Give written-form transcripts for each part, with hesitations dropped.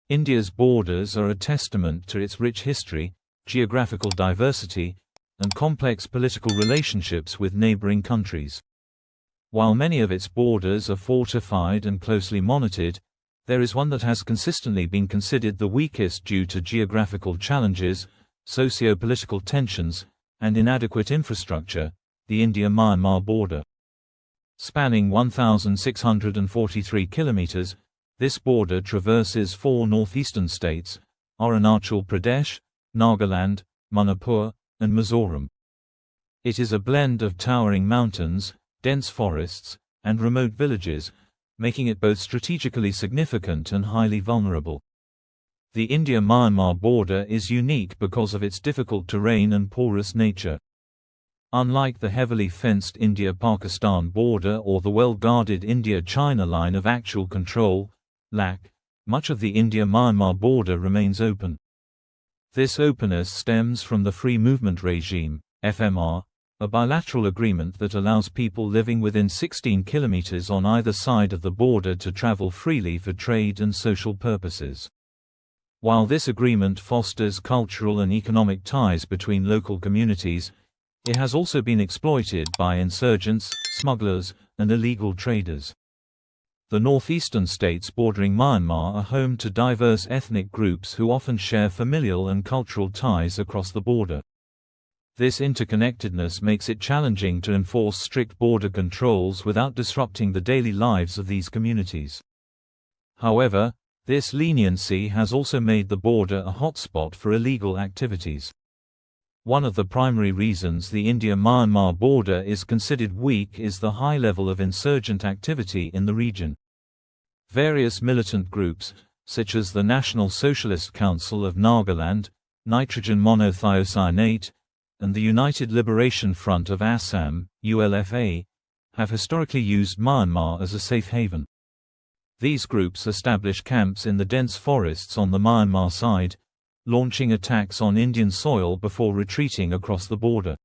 India's borders are a testament to its rich history, geographical diversity, and complex political relationships with neighboring countries. While many of its borders are fortified and closely monitored, there is one that has consistently been considered the weakest due to geographical challenges, socio-political tensions, and inadequate infrastructure: the India-Myanmar border. Spanning 1,643 kilometers, this border traverses 4 northeastern states: Arunachal Pradesh, Nagaland, Manipur, and Mizoram. It is a blend of towering mountains, dense forests, and remote villages, making it both strategically significant and highly vulnerable. The India-Myanmar border is unique because of its difficult terrain and porous nature. Unlike the heavily fenced India-Pakistan border or the well-guarded India-China line of actual control, (LAC), much of the India-Myanmar border remains open. This openness stems from the Free Movement Regime, FMR, a bilateral agreement that allows people living within 16 kilometers on either side of the border to travel freely for trade and social purposes. While this agreement fosters cultural and economic ties between local communities, it has also been exploited by insurgents, smugglers, and illegal traders. The northeastern states bordering Myanmar are home to diverse ethnic groups who often share familial and cultural ties across the border. This interconnectedness makes it challenging to enforce strict border controls without disrupting the daily lives of these communities. However, this leniency has also made the border a hotspot for illegal activities. One of the primary reasons the India-Myanmar border is considered weak is the high level of insurgent activity in the region. Various militant groups, such as the National Socialist Council of Nagaland, nitrogen monothiocyanate, and the United Liberation Front of Assam, ULFA, have historically used Myanmar as a safe haven. These groups establish camps in the dense forests on the Myanmar side, launching attacks on Indian soil before retreating across the border.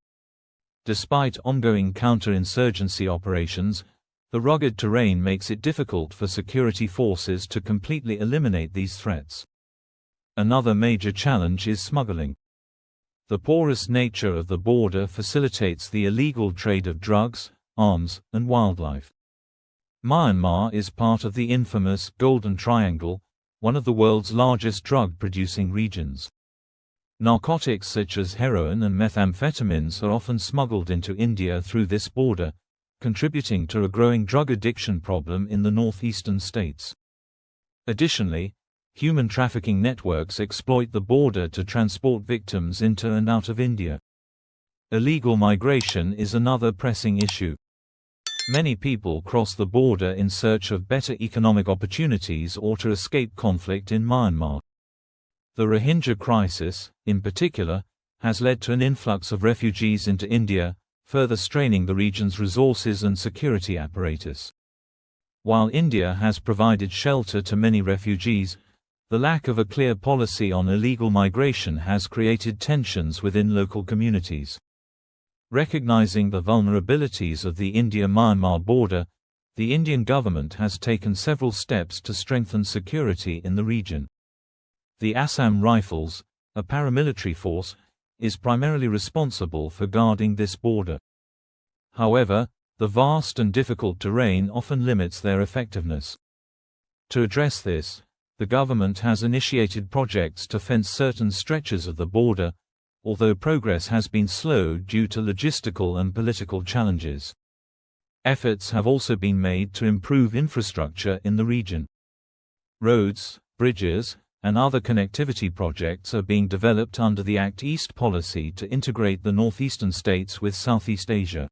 Despite ongoing counter-insurgency operations, the rugged terrain makes it difficult for security forces to completely eliminate these threats. Another major challenge is smuggling. The porous nature of the border facilitates the illegal trade of drugs, arms, and wildlife. Myanmar is part of the infamous Golden Triangle, one of the world's largest drug-producing regions. Narcotics such as heroin and methamphetamines are often smuggled into India through this border, contributing to a growing drug addiction problem in the northeastern states. Additionally, human trafficking networks exploit the border to transport victims into and out of India. Illegal migration is another pressing issue. Many people cross the border in search of better economic opportunities or to escape conflict in Myanmar. The Rohingya crisis, in particular, has led to an influx of refugees into India, further straining the region's resources and security apparatus. While India has provided shelter to many refugees, the lack of a clear policy on illegal migration has created tensions within local communities. Recognizing the vulnerabilities of the India-Myanmar border, the Indian government has taken several steps to strengthen security in the region. The Assam Rifles, a paramilitary force, is primarily responsible for guarding this border. However, the vast and difficult terrain often limits their effectiveness. To address this, the government has initiated projects to fence certain stretches of the border, although progress has been slow due to logistical and political challenges. Efforts have also been made to improve infrastructure in the region. Roads, bridges, and other connectivity projects are being developed under the Act East policy to integrate the northeastern states with Southeast Asia.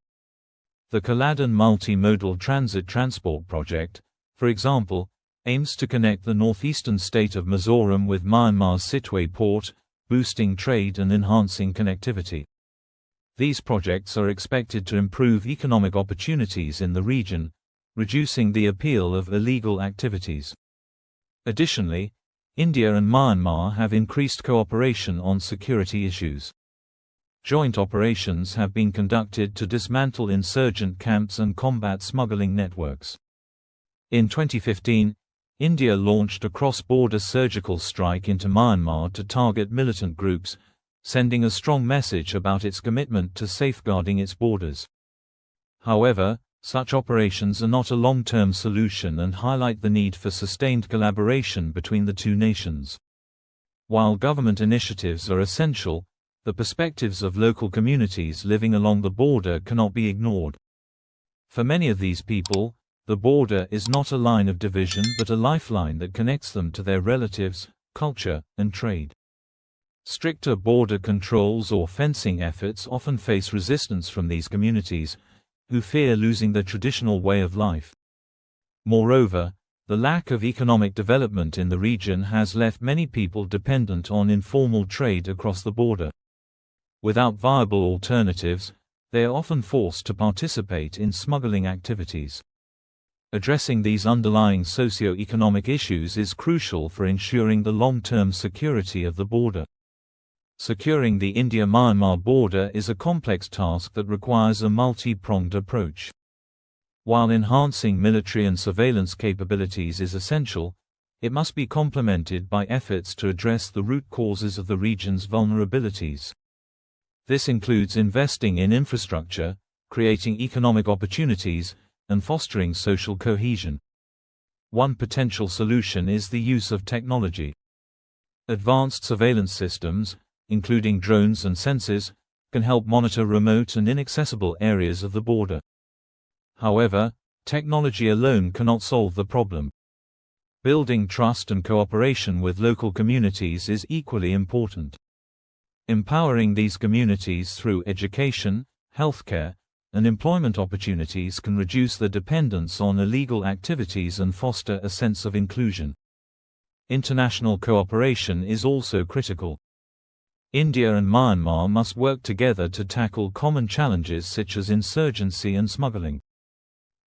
The Kaladan Multimodal Transit Transport Project, for example, aims to connect the northeastern state of Mizoram with Myanmar's Sitwe port, boosting trade and enhancing connectivity. These projects are expected to improve economic opportunities in the region, reducing the appeal of illegal activities. Additionally, India and Myanmar have increased cooperation on security issues. Joint operations have been conducted to dismantle insurgent camps and combat smuggling networks. In 2015, India launched a cross-border surgical strike into Myanmar to target militant groups, sending a strong message about its commitment to safeguarding its borders. However, such operations are not a long-term solution and highlight the need for sustained collaboration between the two nations. While government initiatives are essential, the perspectives of local communities living along the border cannot be ignored. For many of these people, the border is not a line of division but a lifeline that connects them to their relatives, culture, and trade. Stricter border controls or fencing efforts often face resistance from these communities, who fear losing their traditional way of life. Moreover, the lack of economic development in the region has left many people dependent on informal trade across the border. Without viable alternatives, they are often forced to participate in smuggling activities. Addressing these underlying socio-economic issues is crucial for ensuring the long-term security of the border. Securing the India-Myanmar border is a complex task that requires a multi-pronged approach. While enhancing military and surveillance capabilities is essential, it must be complemented by efforts to address the root causes of the region's vulnerabilities. This includes investing in infrastructure, creating economic opportunities, and fostering social cohesion. One potential solution is the use of technology. Advanced surveillance systems, including drones and sensors, can help monitor remote and inaccessible areas of the border. However, technology alone cannot solve the problem. Building trust and cooperation with local communities is equally important. Empowering these communities through education, healthcare, and employment opportunities can reduce the dependence on illegal activities and foster a sense of inclusion. International cooperation is also critical. India and Myanmar must work together to tackle common challenges such as insurgency and smuggling.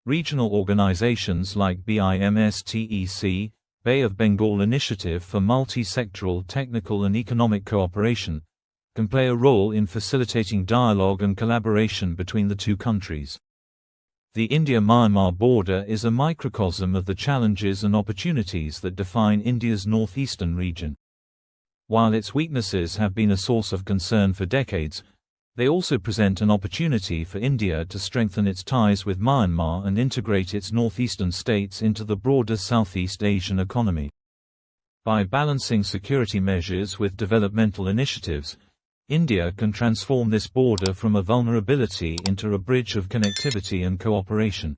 Regional organizations like BIMSTEC, Bay of Bengal Initiative for Multi-Sectoral Technical and Economic Cooperation, can play a role in facilitating dialogue and collaboration between the two countries. The India-Myanmar border is a microcosm of the challenges and opportunities that define India's northeastern region. While its weaknesses have been a source of concern for decades, they also present an opportunity for India to strengthen its ties with Myanmar and integrate its northeastern states into the broader Southeast Asian economy. By balancing security measures with developmental initiatives, India can transform this border from a vulnerability into a bridge of connectivity and cooperation.